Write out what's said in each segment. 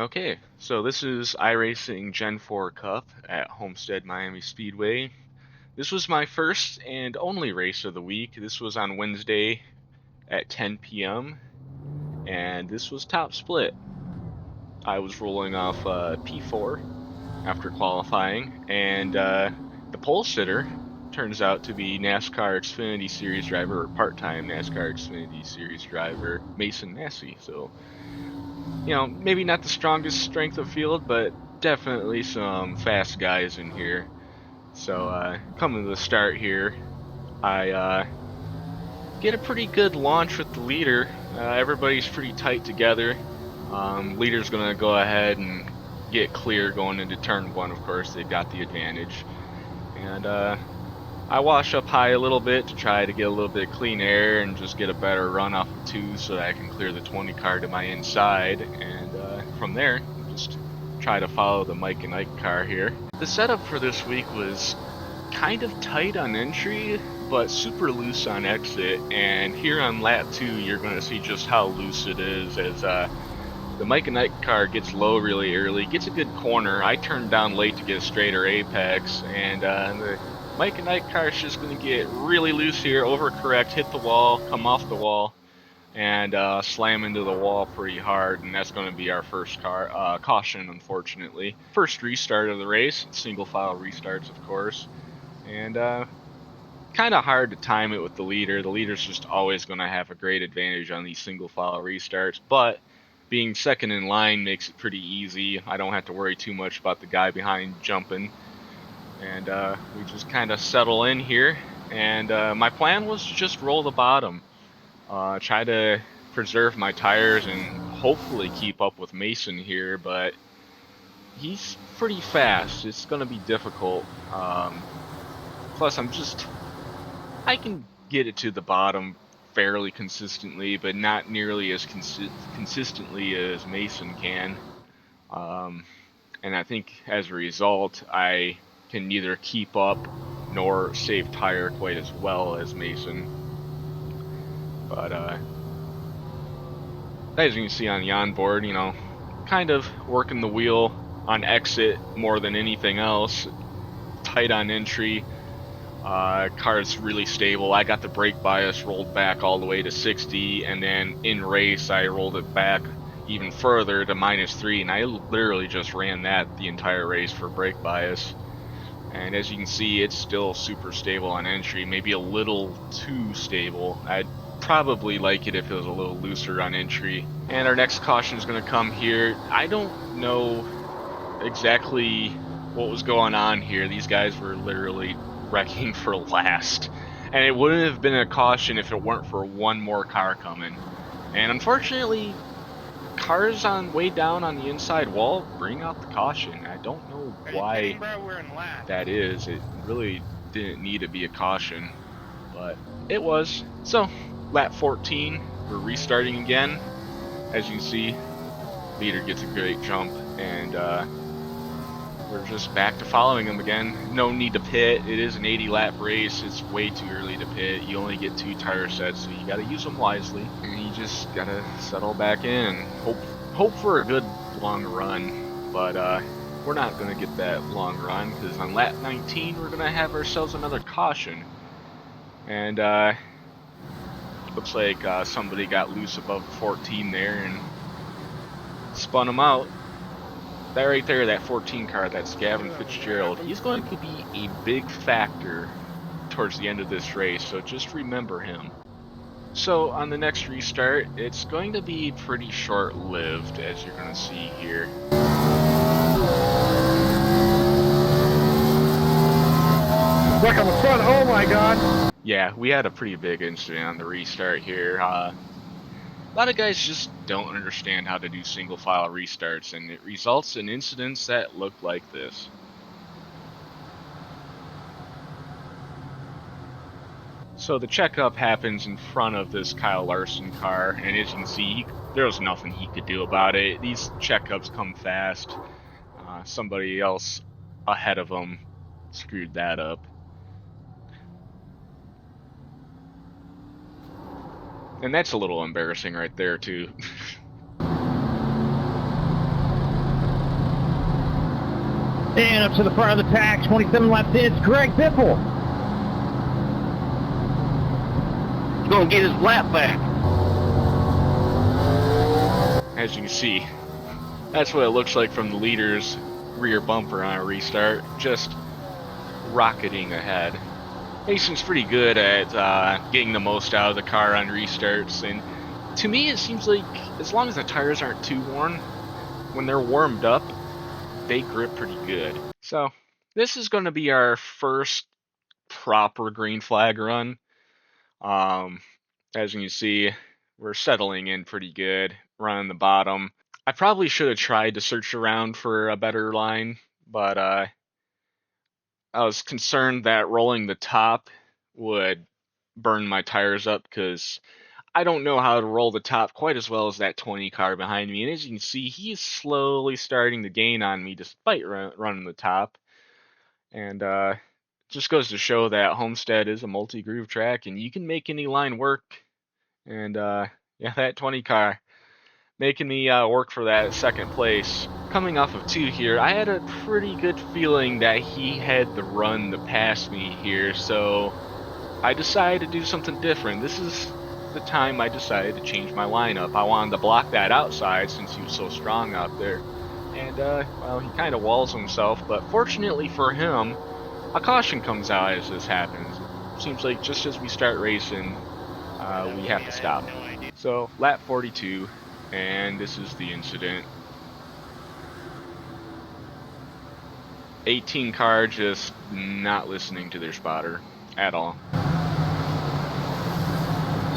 Okay, so this is iRacing Gen 4 Cup at Homestead-Miami Speedway. This was my first and only race of the week. This was on Wednesday at 10 p.m. and this was top split. I was rolling off P4 after qualifying, and the pole sitter turns out to be NASCAR Xfinity Series driver, or part-time NASCAR Xfinity Series driver, Mason Massey. So maybe not the strongest strength of field, but definitely some fast guys in here. So coming to the start here, I get a pretty good launch with the leader. Everybody's pretty tight together. Leader's gonna go ahead and get clear going into turn one. Of course, they've got the advantage, and I wash up high a little bit to try to get a little bit of clean air and just get a better run off of two so that I can clear the 20 car to my inside, and from there just try to follow the Mike and Ike car here. The setup for this week was kind of tight on entry but super loose on exit, and here on lap 2 you're going to see just how loose it is as the Mike and Ike car gets low really early, gets a good corner. I turned down late to get a straighter apex, and the Mike and Ike car is just going to get really loose here, overcorrect, hit the wall, come off the wall, and slam into the wall pretty hard, and that's going to be our first caution, unfortunately. First restart of the race, single file restarts, of course, and kind of hard to time it with the leader. The leader's just always going to have a great advantage on these single file restarts, but being second in line makes it pretty easy. I don't have to worry too much about the guy behind jumping. And we just kind of settle in here. And my plan was to just roll the bottom. Try to preserve my tires and hopefully keep up with Mason here, but he's pretty fast. It's going to be difficult. Plus, I can get it to the bottom fairly consistently, but not nearly as consistently as Mason can. And I think as a result, I can neither keep up nor save tire quite as well as Mason. But as you can see on the onboard, kind of working the wheel on exit more than anything else. Tight on entry. Car's really stable. I got the brake bias rolled back all the way to 60, and then in race I rolled it back even further to -3, and I literally just ran that the entire race for brake bias. And as you can see, it's still super stable on entry, maybe a little too stable. I'd probably like it if it was a little looser on entry. And our next caution is going to come here. I don't know exactly what was going on here. These guys were literally wrecking for last, and it wouldn't have been a caution if it weren't for one more car coming. And unfortunately, cars on way down on the inside wall bring out the caution. I don't know why that is. It really didn't need to be a caution, but it was. So lap 14, we're restarting again. As you can see, leader gets a great jump, and we're just back to following him again. No need to pit. It is an 80 lap race. It's way too early to pit. You only get 2 tire sets, so you got to use them wisely. And you just got to settle back in. Hope for a good long run, but we're not going to get that long run because on lap 19 we're going to have ourselves another caution. And looks like somebody got loose above 14 there and spun him out. That right there, that 14 car, that's Gavin Fitzgerald. He's going to be a big factor towards the end of this race, so just remember him. So on the next restart, it's going to be pretty short-lived, as you're going to see here. Back on the front, oh my god! Yeah, we had a pretty big incident on the restart here. A lot of guys just don't understand how to do single file restarts, and it results in incidents that look like this. So the checkup happens in front of this Kyle Larson car, and as you can see, there was nothing he could do about it. These checkups come fast. Somebody else ahead of him screwed that up. And that's a little embarrassing right there, too. And up to the front of the pack, 27 laps in, it's Greg Biffle. He's gonna get his lap back. As you can see, that's what it looks like from the leader's rear bumper on a restart, just rocketing ahead. Mason's pretty good at getting the most out of the car on restarts, and to me it seems like as long as the tires aren't too worn, when they're warmed up, they grip pretty good. So this is going to be our first proper green flag run. As you can see, we're settling in pretty good, running the bottom. I probably should have tried to search around for a better line, but I was concerned that rolling the top would burn my tires up because I don't know how to roll the top quite as well as that 20 car behind me. And as you can see, he's slowly starting to gain on me despite running the top. And just goes to show that Homestead is a multi-groove track and you can make any line work. And yeah, that 20 car making me work for that second place. Coming off of 2 here, I had a pretty good feeling that he had the run to pass me here, so I decided to do something different. This is the time I decided to change my lineup. I wanted to block that outside since he was so strong out there. And, well, he kind of walls himself, but fortunately for him, a caution comes out as this happens. Seems like just as we start racing, we have to stop. So, lap 42, and this is the incident. 18 car just not listening to their spotter at all.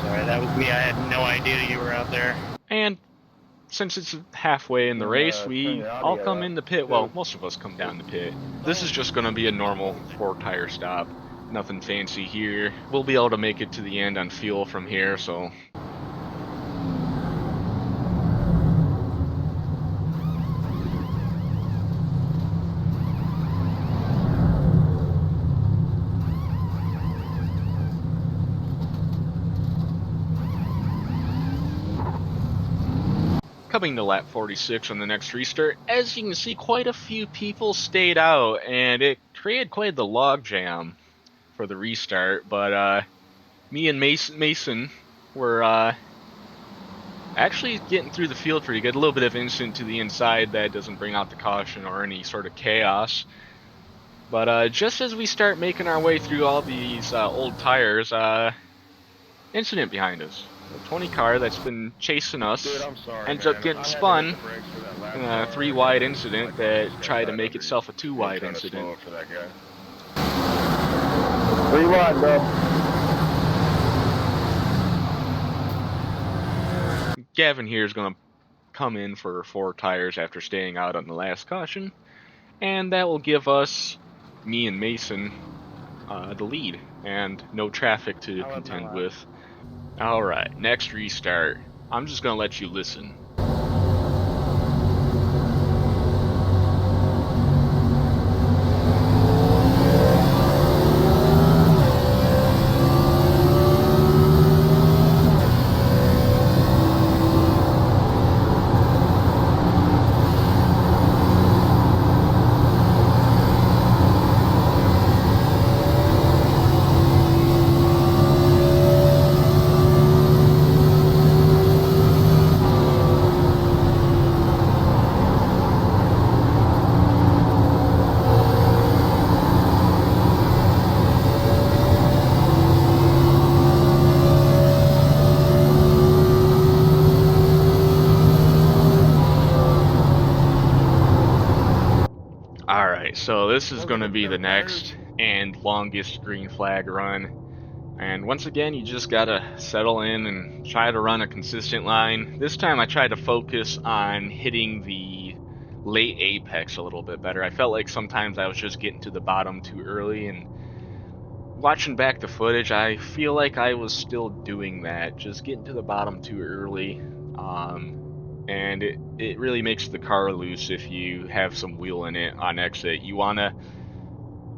Sorry, that was me. I had no idea you were out there. And since it's halfway in the race, we all come in the pit. Well, most of us come down the pit. This is just going to be a normal 4-tire stop. Nothing fancy here. We'll be able to make it to the end on fuel from here, so... Coming to lap 46 on the next restart, as you can see, quite a few people stayed out, and it created quite the log jam for the restart, but me and Mason were actually getting through the field pretty good. A little bit of incident to the inside that doesn't bring out the caution or any sort of chaos. But just as we start making our way through all these old tires, incident behind us. A 20 car that's been chasing us ends up getting spun in a 3-wide incident that tried to make itself a 2-wide incident. 3 wide, bro. Gavin here is going to come in for 4 tires after staying out on the last caution, and that will give us, me and Mason, the lead, and no traffic to contend with. Alright, next restart. I'm just gonna let you listen. Alright, so this is going to be the next and longest green flag run. And once again, you just gotta settle in and try to run a consistent line. This time I tried to focus on hitting the late apex a little bit better. I felt like sometimes I was just getting to the bottom too early, and watching back the footage, I feel like I was still doing that, just getting to the bottom too early. And it really makes the car loose if you have some wheel in it on exit. You want to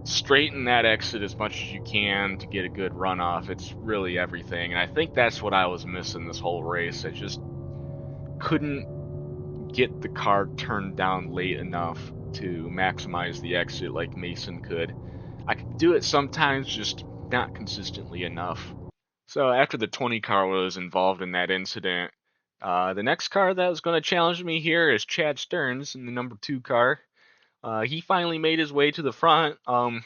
straighten that exit as much as you can to get a good runoff. It's really everything, and I think that's what I was missing this whole race. I just couldn't get the car turned down late enough to maximize the exit like Mason could. I could do it sometimes, just not consistently enough. So after the 20 car was involved in that incident, the next car that was going to challenge me here is Chad Stearns in the number 2 car. He finally made his way to the front.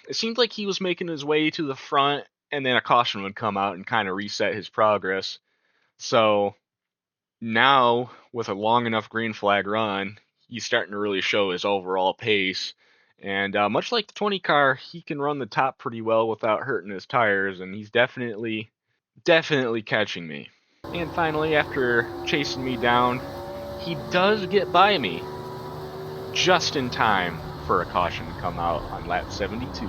It seemed like he was making his way to the front, and then a caution would come out and kind of reset his progress. So now, with a long enough green flag run, he's starting to really show his overall pace. And much like the 20 car, he can run the top pretty well without hurting his tires, and he's definitely catching me. And finally, after chasing me down, he does get by me just in time for a caution to come out on lap 72.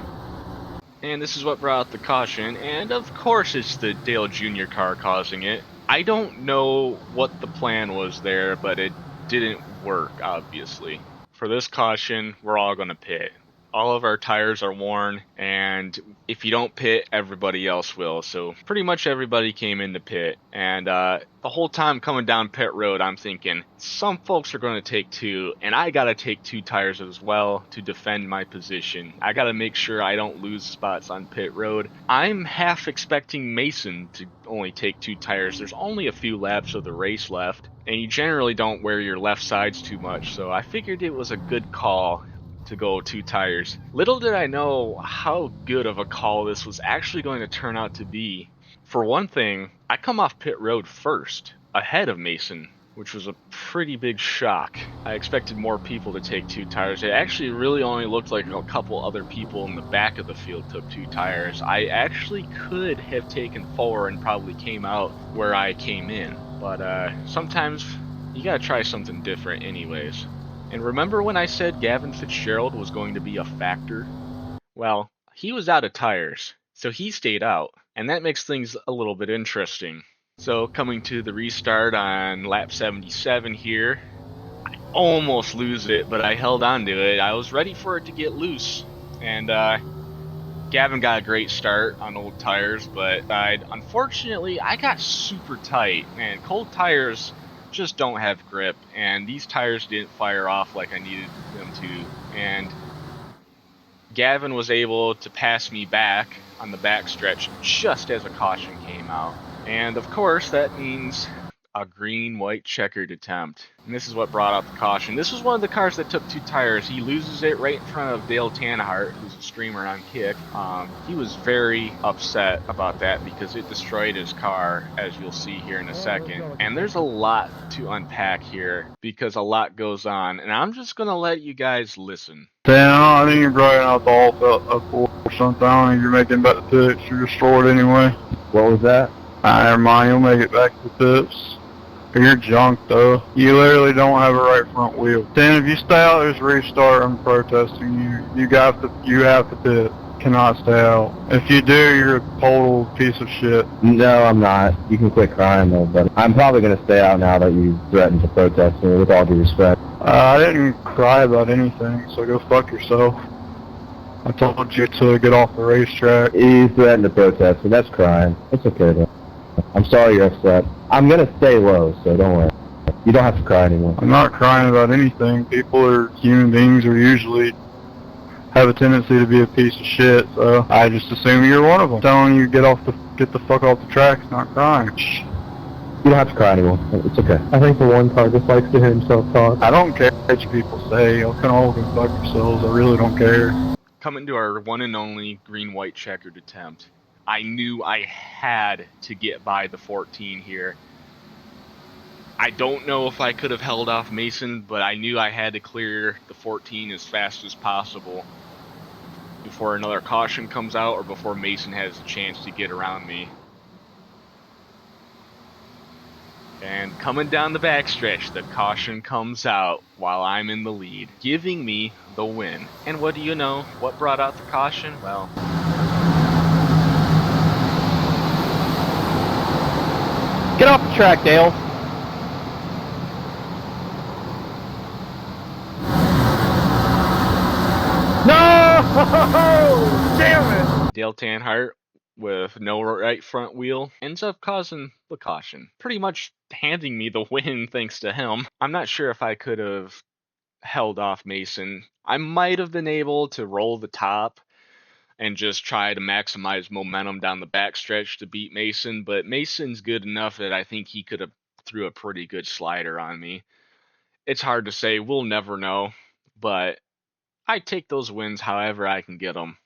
And this is what brought out the caution, and of course it's the Dale Jr. car causing it. I don't know what the plan was there, but it didn't work, obviously. For this caution, we're all going to pit. All of our tires are worn, and if you don't pit, everybody else will. So pretty much everybody came in the pit, and the whole time coming down pit road, I'm thinking, some folks are going to take 2, and I got to take 2 tires as well to defend my position. I got to make sure I don't lose spots on pit road. I'm half expecting Mason to only take 2 tires. There's only a few laps of the race left, and you generally don't wear your left sides too much, so I figured it was a good call to go 2 tires. Little did I know how good of a call this was actually going to turn out to be. For one thing, I come off pit road first, ahead of Mason, which was a pretty big shock. I expected more people to take 2 tires. It actually really only looked like a couple other people in the back of the field took 2 tires. I actually could have taken 4 and probably came out where I came in. But sometimes you gotta try something different anyways. And remember when I said Gavin Fitzgerald was going to be a factor? Well, he was out of tires, so he stayed out, and that makes things a little bit interesting. So coming to the restart on lap 77 here, I almost lose it, but I held on to it. I was ready for it to get loose, and Gavin got a great start on old tires, but unfortunately I got super tight, and cold tires just don't have grip, and these tires didn't fire off like I needed them to, and Gavin was able to pass me back on the backstretch just as a caution came out. And of course that means a green-white checkered attempt. And this is what brought out the caution. This was one of the cars that took 2 tires. He loses it right in front of Dale Tannehirt, who's a streamer on Kick. He was very upset about that because it destroyed his car, as you'll see here in a second. And there's a lot to unpack here because a lot goes on. And I'm just going to let you guys listen. Damn, I think you're driving out the all up or something. I don't think you're making back the pits. You're destroyed anyway. What was that? Never mind, you'll make it back to the pits. You're junk though. You literally don't have a right front wheel. Dan, if you stay out, there's restart. I'm protesting you. You have to pit. Cannot stay out. If you do, you're a total piece of shit. No, I'm not. You can quit crying though, but I'm probably gonna stay out now that you threatened to protest me, with all due respect. I didn't cry about anything, so go fuck yourself. I told you to get off the racetrack. You threatened to protest me, that's crying. It's okay though. I'm sorry you're upset. I'm gonna stay low, so don't worry. You don't have to cry anymore. I'm not crying about anything. People are human beings are usually have a tendency to be a piece of shit, so I just assume you're one of them. Telling you get the fuck off the track, not crying. You don't have to cry anymore. It's okay. I think the one car just likes to hear himself talk. I don't care what you people say. Y'all can all go fuck yourselves. I really don't care. Coming to our one and only green-white checkered attempt. I knew I had to get by the 14 here. I don't know if I could have held off Mason, but I knew I had to clear the 14 as fast as possible before another caution comes out or before Mason has a chance to get around me. And coming down the backstretch, the caution comes out while I'm in the lead, giving me the win. And what do you know? What brought out the caution? Well, Get off the track, Dale. No! Damn it! Dale Tannehirt with no right front wheel ends up causing the caution, pretty much handing me the win thanks to him. I'm not sure if I could have held off Mason. I might have been able to roll the top and just try to maximize momentum down the backstretch to beat Mason, but Mason's good enough that I think he could have threw a pretty good slider on me. It's hard to say. We'll never know, but I take those wins however I can get them.